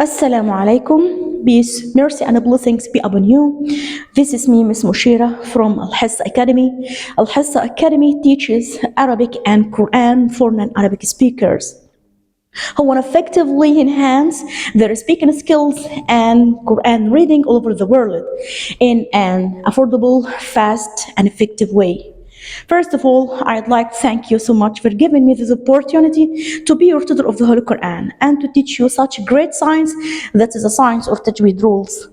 Assalamu alaikum. Peace, mercy, and blessings be upon you. This is me, Miss Moshira from Alhessah Academy. Alhessah Academy teaches Arabic and Qur'an for non-Arabic speakers who want to effectively enhance their speaking skills and Qur'an reading all over the world in an affordable, fast, and effective way. First of all, I'd like to thank you so much for giving me this opportunity to be your tutor of the Holy Quran and to teach you such great science that is the science of Tajweed rules.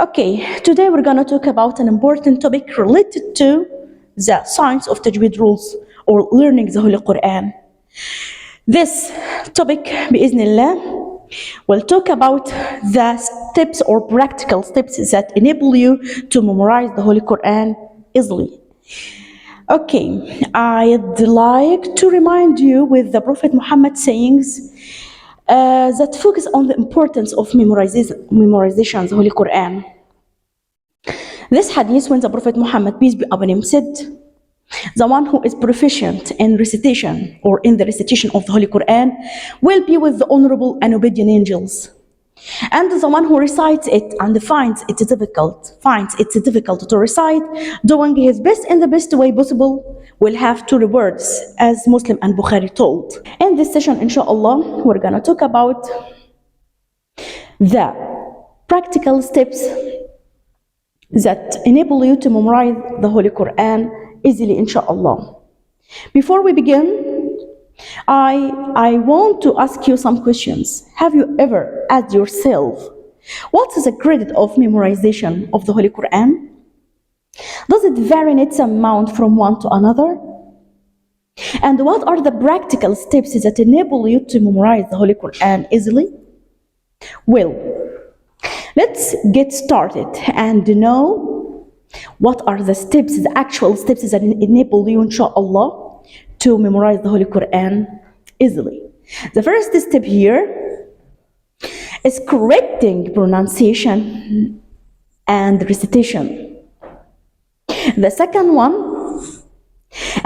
Okay, today we're going to talk about an important topic related to the science of Tajweed rules or learning the Holy Quran. This topic, bi'Iznillah, will talk about the steps or practical steps that enable you to memorize the Holy Quran easily. Okay, I'd like to remind you with the Prophet Muhammad sayings that focus on the importance of memorization of the Holy Quran. This hadith, when the Prophet Muhammad, peace be upon him, said, the one who is proficient in recitation or in the recitation of the Holy Quran will be with the honorable and obedient angels. And the one who recites it and finds it difficult to recite, doing his best in the best way possible, will have two rewards, as Muslim and Bukhari told. In this session, inshallah, we're going to talk about the practical steps that enable you to memorize the Holy Quran easily, inshallah. Before we begin, I want to ask you some questions. Have you ever asked yourself, what is the credit of memorization of the Holy Quran? Does it vary in its amount from one to another? And what are the practical steps that enable you to memorize the Holy Quran easily? Well, let's get started and know what are the steps, the actual steps that enable you, inshallah, to memorize the Holy Quran easily. The first step here is correcting pronunciation and recitation. The second one,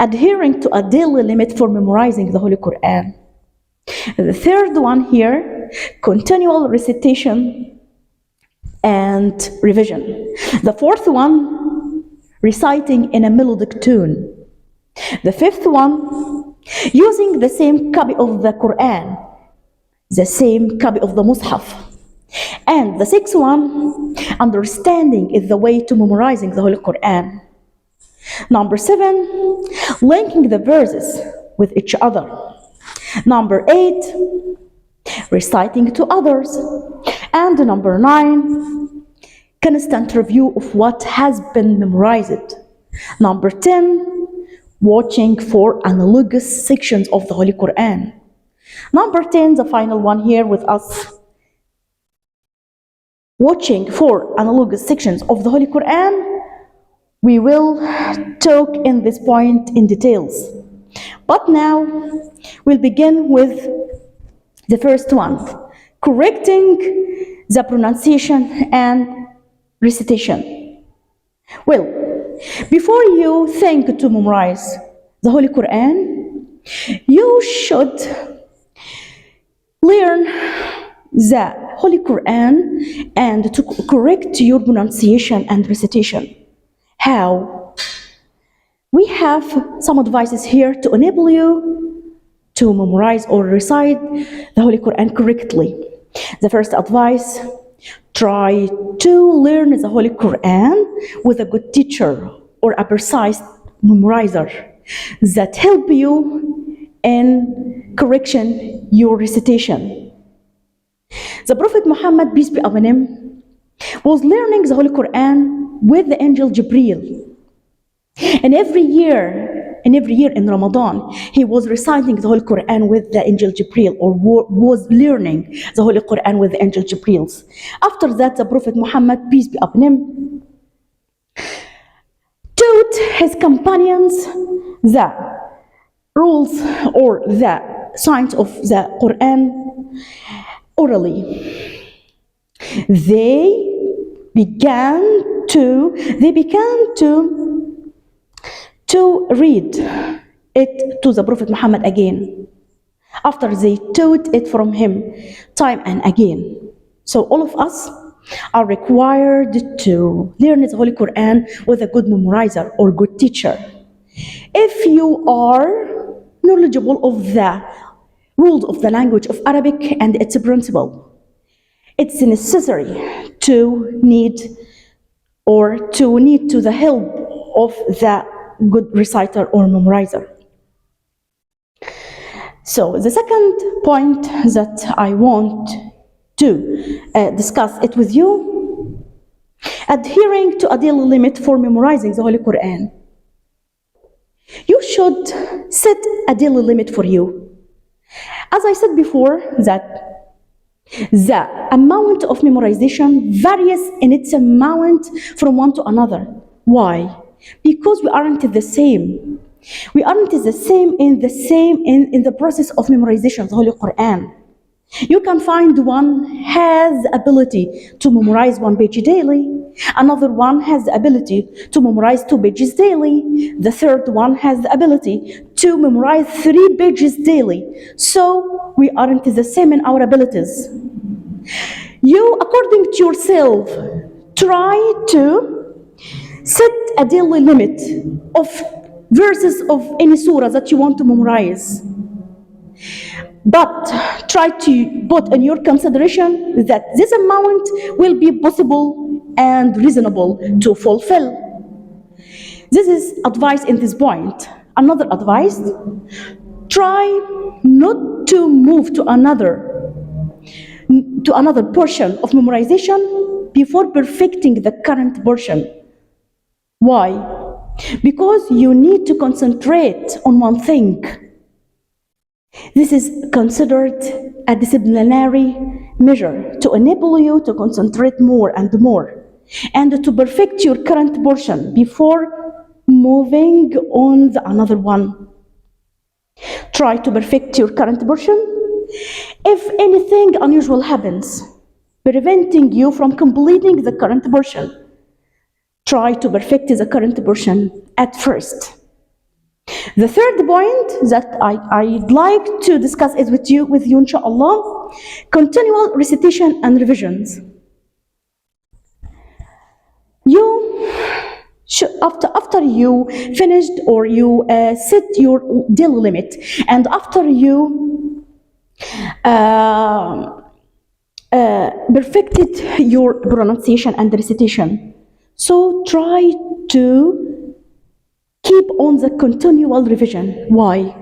adhering to a daily limit for memorizing the Holy Quran. The third one here, continual recitation and revision. The fourth one, reciting in a melodic tune. The fifth one, using the same copy of the Quran, the same copy of the Mus'haf. And the sixth one, understanding is the way to memorizing the Holy Quran. Number 7, linking the verses with each other. Number 8, reciting to others. And number 9, constant review of what has been memorized. Number 10, watching for analogous sections of the Holy Quran. Number 10, the final one here with us, watching for analogous sections of the Holy Quran. We will talk in this point in details. But now we'll begin with the first one, correcting the pronunciation and recitation. Well, before you think to memorize the Holy Quran, you should learn the Holy Quran and to correct your pronunciation and recitation. How? We have some advices here to enable you to memorize or recite the Holy Quran correctly. The first advice, try to learn the Holy Quran with a good teacher or a precise memorizer that help you in correction your recitation. The Prophet Muhammad, peace be upon him, was learning the Holy Quran with the angel Jibreel. And every year in Ramadan, he was reciting the Holy Quran with the angel Jibreel, or was learning the Holy Quran with the angel Jibreel. After that, the Prophet Muhammad, peace be upon him, taught his companions the rules or the science of the Quran orally. They began to read it to the Prophet Muhammad again. after they taught it from him time and again. So all of us are required to learn the Holy Quran with a good memorizer or good teacher. If you are knowledgeable of the rules of the language of Arabic and its principle, it's necessary to need to the help of the good reciter or memorizer. So the second point that I want to discuss it with you, adhering to a daily limit for memorizing the Holy Quran. You should set a daily limit for you. As I said before, that the amount of memorization varies in its amount from one to another. Why? Because we aren't the same. We aren't the same in the process of memorization of the Holy Quran. You can find one has the ability to memorize 1 page daily. Another one has the ability to memorize 2 pages daily. The third one has the ability to memorize 3 pages daily. So we aren't the same in our abilities. You, according to yourself, try to set a daily limit of verses of any surah that you want to memorize. But try to put in your consideration that this amount will be possible and reasonable to fulfill. This is advice in this point. Another advice, try not to move to another portion of memorization before perfecting the current portion. Why? Because you need to concentrate on one thing. This is considered a disciplinary measure to enable you to concentrate more and more, and to perfect your current portion before moving on the another one. Try to perfect your current portion. If anything unusual happens, preventing you from completing the current portion, try to perfect the current portion at first. The third point that I'd like to discuss is with you inshallah, continual recitation and revisions. You should, after you finished or you set your daily limit, and after you perfected your pronunciation and recitation, so try to keep on the continual revision. Why?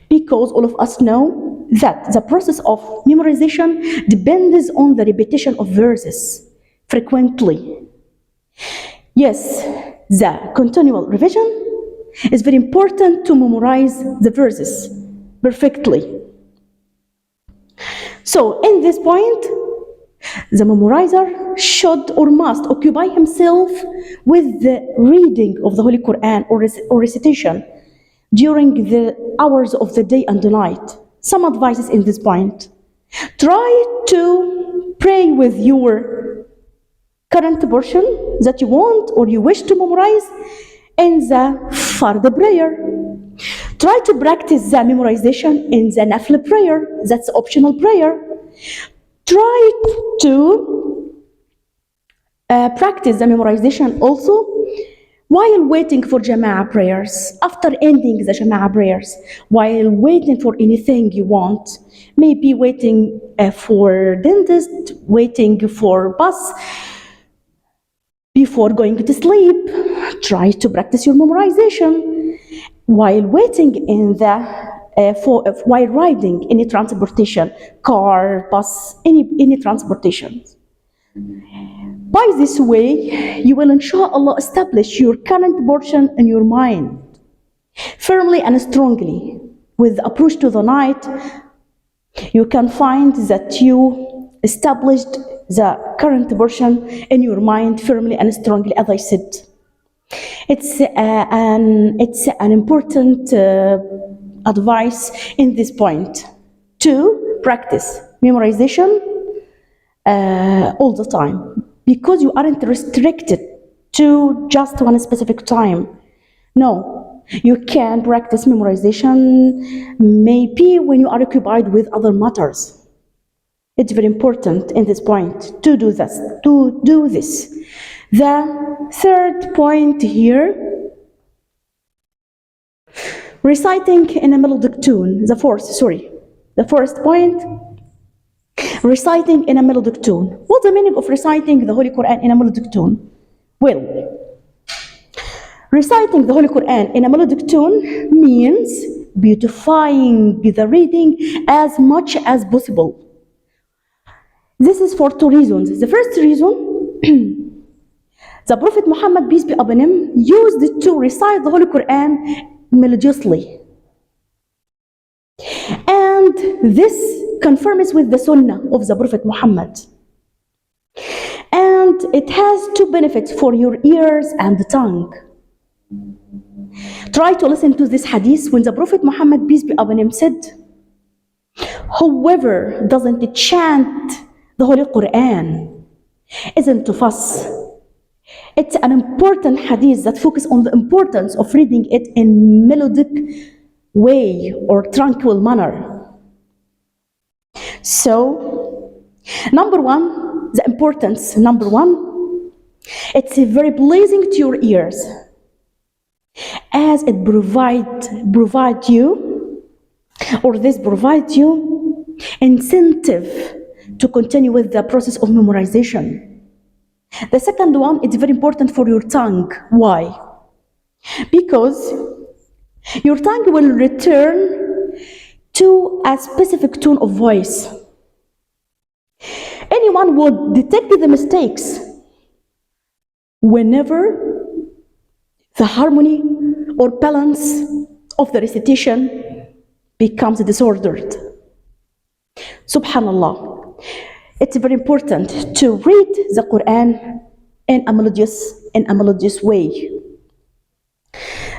Because all of us know that the process of memorization depends on the repetition of verses frequently. Yes, the continual revision is very important to memorize the verses perfectly. So in this point, the memorizer should or must occupy himself with the reading of the Holy Quran or recitation during the hours of the day and the night. Some advices in this point. Try to pray with your current portion that you want or you wish to memorize in the Fard prayer. Try to practice the memorization in the Nafil prayer, that's optional prayer. Try to practice the memorization also while waiting for Jama'ah prayers, after ending the Jama'ah prayers, while waiting for anything you want, maybe waiting for dentist, waiting for bus, before going to sleep. Try to practice your memorization while waiting in the while riding any transportation, car, bus, any transportation. By this way, you will inshallah establish your current portion in your mind firmly and strongly. With the approach to the night, you can find that you established the current portion in your mind firmly and strongly, as I said. It's an important advice in this point to practice memorization all the time, because you aren't restricted to just one specific time. No, You can practice memorization maybe when you are occupied with other matters. It's very important in this point to do this. The third point here, reciting in a melodic tune. The first point, reciting in a melodic tune. What's the meaning of reciting the Holy Quran in a melodic tune? Well, reciting the Holy Quran in a melodic tune means beautifying the reading as much as possible. This is for two reasons. The first reason, the Prophet Muhammad, peace be upon him, used to recite the Holy Quran melodiously. And this confirms with the Sunnah of the Prophet Muhammad. And it has two benefits for your ears and the tongue. Try to listen to this hadith when the Prophet Muhammad, peace be upon him, said, whoever doesn't chant the Holy Quran isn't to fuss. It's an important hadith that focuses on the importance of reading it in melodic way or tranquil manner. So, number one, it's very pleasing to your ears as it provides you incentive to continue with the process of memorization. The second one, it's very important for your tongue. Why? Because your tongue will return to a specific tone of voice. Anyone would detect the mistakes whenever the harmony or balance of the recitation becomes disordered. Subhanallah. It's very important to read the Quran in a melodious way.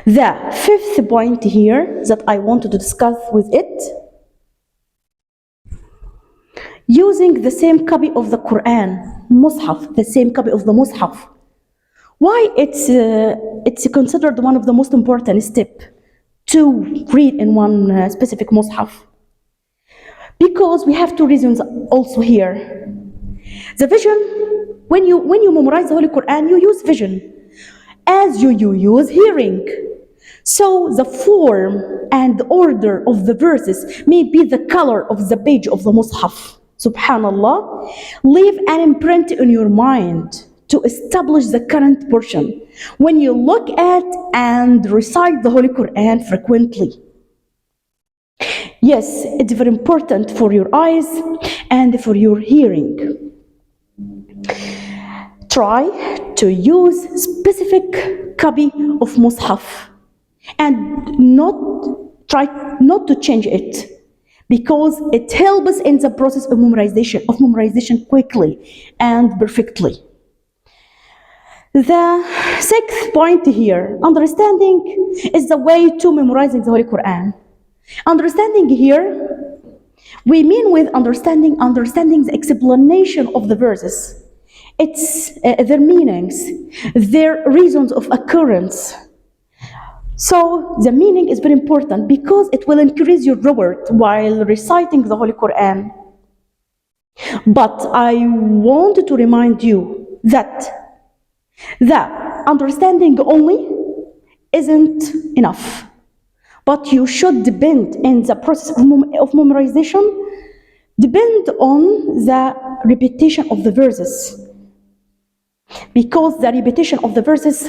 The fifth point here that I wanted to discuss with it, using the same copy of the Quran, Mus'haf, the same copy of the Mus'haf. Why it's considered one of the most important steps to read in one specific Mus'haf? Because we have two reasons also here. The vision, when you memorize the Holy Quran, you use vision as you use hearing. So the form and the order of the verses may be the color of the page of the Mus'haf. Subhanallah. Leave an imprint in your mind to establish the current portion when you look at and recite the Holy Quran frequently. Yes, it's very important for your eyes and for your hearing. Try to use specific copy of Mus'haf and try not to change it, because it helps in the process of memorization quickly and perfectly. The sixth point here, understanding is the way to memorizing the Holy Quran. Understanding here, we mean with understanding the explanation of the verses. It's their meanings, their reasons of occurrence. So the meaning is very important because it will increase your reward while reciting the Holy Quran. But I want to remind you that the understanding only isn't enough. But you should depend in the process of memorization, depend on the repetition of the verses. Because the repetition of the verses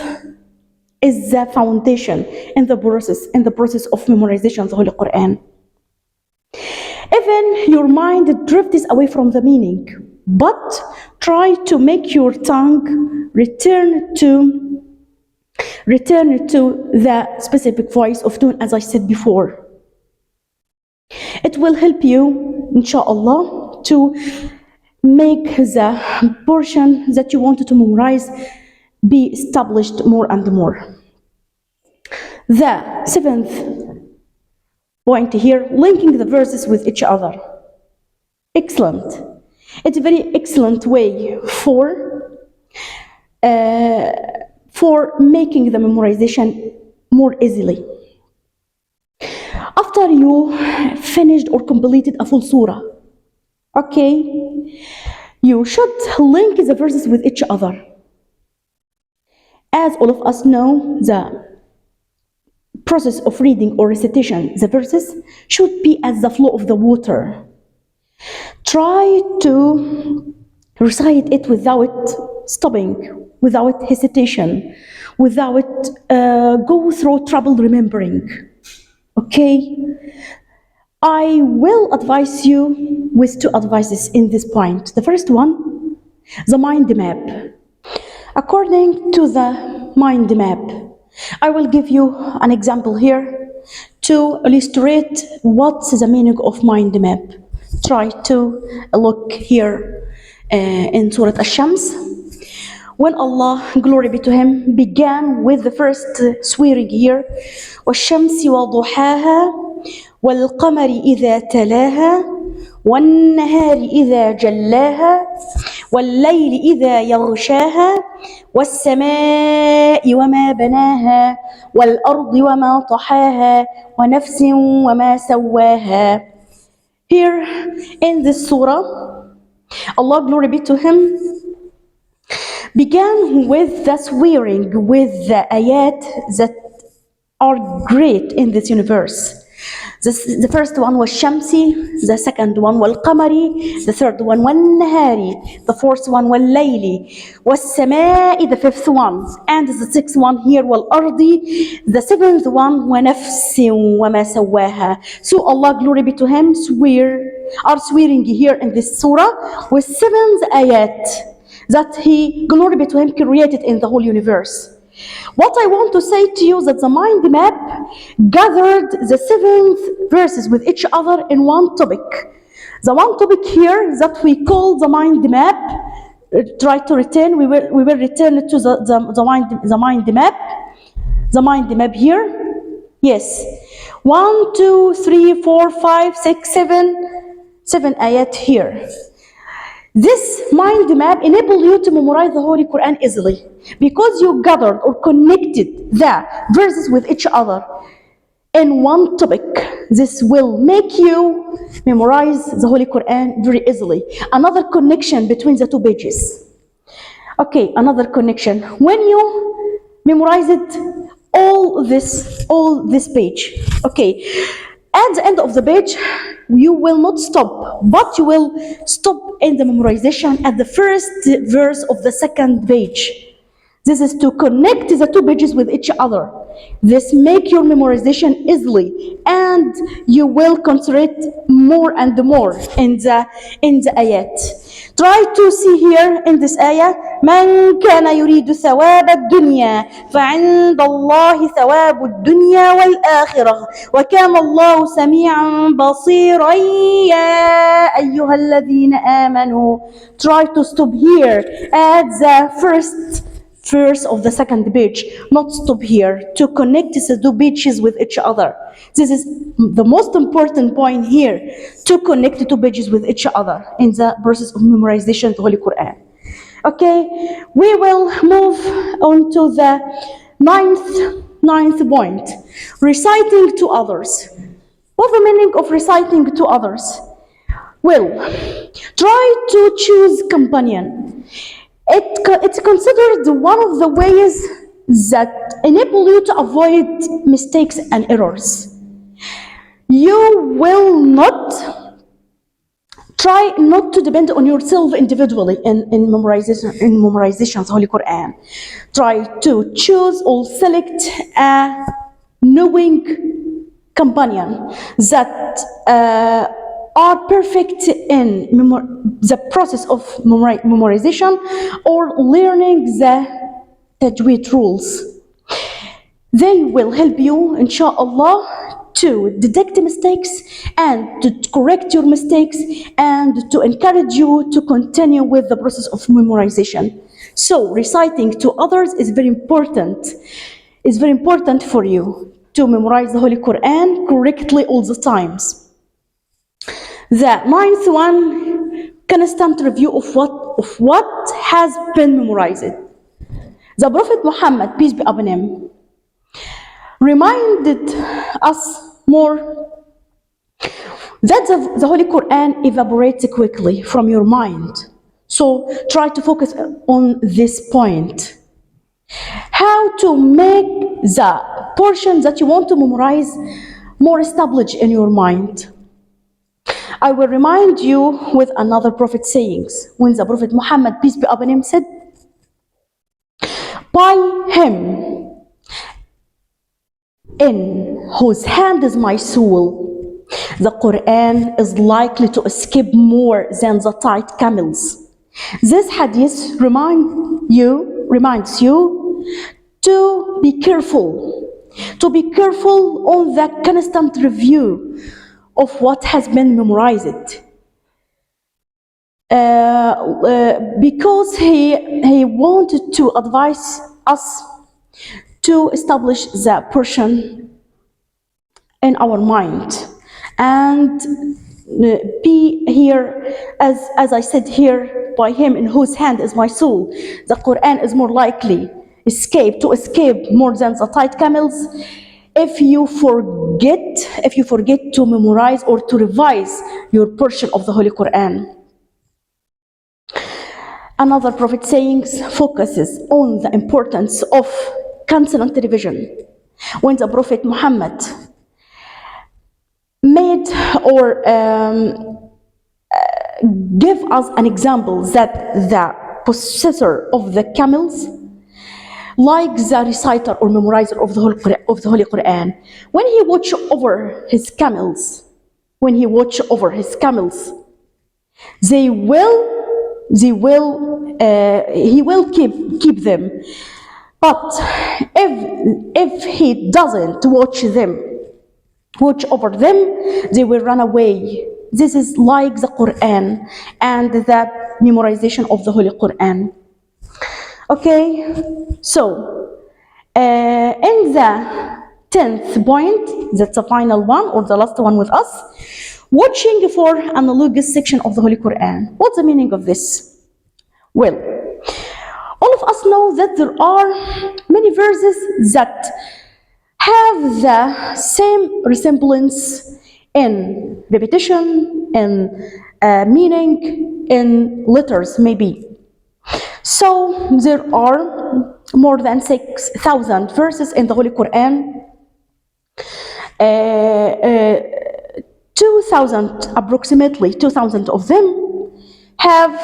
is the foundation in the process of memorization of the Holy Quran. Even your mind drifts away from the meaning, but try to make your tongue return to the specific voice of tune, as I said before. It will help you, inshallah, to make the portion that you wanted to memorize be established more and more. The seventh point here, linking the verses with each other. Excellent. It's a very excellent way for making the memorization more easily. After you finished or completed a full surah, okay, you should link the verses with each other. As all of us know, the process of reading or recitation, the verses should be as the flow of the water. Try to recite it without stopping, without hesitation, without go through trouble remembering. Okay? I will advise you with two advices in this point. The first one, the mind map. According to the mind map, I will give you an example here to illustrate what's the meaning of mind map. Try to look here in Surah Ash-Shams. When Allah, glory be to Him, began with the first swearing here, وَالشَّمْسِ وَضُحَاهَا وَالْقَمَرِ إِذَا تَلَاهَا وَالنَّهَارِ إِذَا جَلَّاهَا وَاللَّيْلِ إِذَا يَغْشَاهَا وَالسَّمَاءِ وَمَا بَنَاهَا وَالْأَرْضِ وَمَا طَحَاهَا وَنَفْسٍ وَمَا سَوَّاهَا. Here in this surah, Allah, glory be to Him, began with the swearing, with the ayat that are great in this universe. The first one was Shamsi, the second one was Qamari, the third one was Nahari, the fourth one was Layli, was Samai, the fifth one, and the sixth one here was Ardi, the seventh one was Nafsin wa ma sawaha. So Allah, glory be to Him, are swearing here in this surah with seven ayat that He, glory be to Him, created in the whole universe. What I want to say to you that the mind map gathered the seven verses with each other in one topic. The one topic here that we call the mind map. Try to return. We will return to the mind map. The mind map here. Yes. 1, 2, 3, 4, 5, 6, 7 ayat here. This mind map enables you to memorize the Holy Quran easily because you gathered or connected the verses with each other in one topic. This will make you memorize the Holy Quran very easily. Another connection between the two pages. Okay, another connection. When you memorize it, all this page. Okay. At the end of the page, you will not stop, but you will stop in the memorization at the first verse of the second page. This is to connect the two pages with each other. This make your memorization easily, and you will concentrate more and more in the ayat. Try to see here in this ayah, من كان يريد ثواب الدنيا فعند الله ثواب الدنيا والآخرة وكان الله سميعا بصيرا يا أيها الذين آمنوا. Try to stop here at the first verse of the second page, not stop here, to connect the two pages with each other. This is the most important point here, to connect the two pages with each other in the process of memorization of the Holy Quran. Okay, we will move on to the ninth point, reciting to others. What's the meaning of reciting to others? Well, try to choose companion. It's considered one of the ways that enable you to avoid mistakes and errors. You will not try not to depend on yourself individually in memorization of the Holy Quran. Try to choose or select a knowing companion that are perfect in the process of memorization or learning the Tajweed rules. They will help you, inshallah, to detect mistakes and to correct your mistakes and to encourage you to continue with the process of memorization. So reciting to others is very important. It's very important for you to memorize the Holy Quran correctly all the times. The ninth one, constant review of what has been memorized. The Prophet Muhammad, peace be upon him, reminded us more that the Holy Quran evaporates quickly from your mind. So try to focus on this point. How to make the portion that you want to memorize more established in your mind. I will remind you with another prophet sayings. When the Prophet Muhammad, peace be upon him, said, by him in whose hand is my soul, the Quran is likely to escape more than the tight camels. This hadith reminds you to be careful on the constant review of what has been memorized. Because he wanted to advise us to establish the portion in our mind and be here, as I said here, by him in whose hand is my soul. The Quran is more likely to escape more than the tight camels if you forget to memorize or to revise your portion of the Holy Quran. Another prophet sayings focuses on the importance of constant revision. When the Prophet Muhammad made or give us an example that the possessor of the camels, like the reciter or memorizer of the Holy Quran, when he watch over his camels, he will keep them. But if he doesn't watch over them, they will run away. This is like the Quran and the memorization of the Holy Quran. Okay, so in the 10th point, that's the final one or the last one with us, watching for analogous section of the Holy Quran. What's the meaning of this? Well, all of us know that there are many verses that have the same resemblance in repetition, in meaning, in letters maybe. So there are more than 6,000 verses in the Holy Quran. 2,000, approximately 2,000 of them have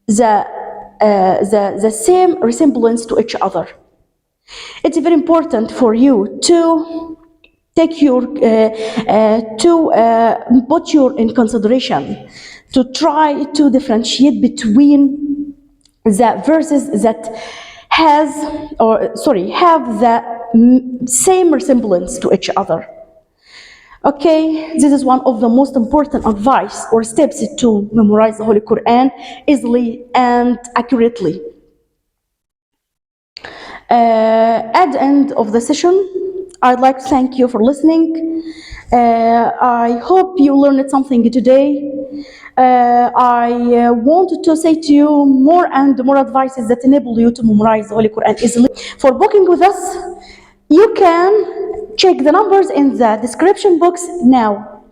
the same resemblance to each other. It's very important for you to take put your in consideration to try to differentiate between the verses that have the same resemblance to each other. Okay, this is one of the most important advice or steps to memorize the Holy Quran easily and accurately. At the end of the session, I'd like to thank you for listening. I hope you learned something today. I wanted to say to you more and more advices that enable you to memorize the Holy Quran easily. For booking with us, you can check the numbers in the description box now.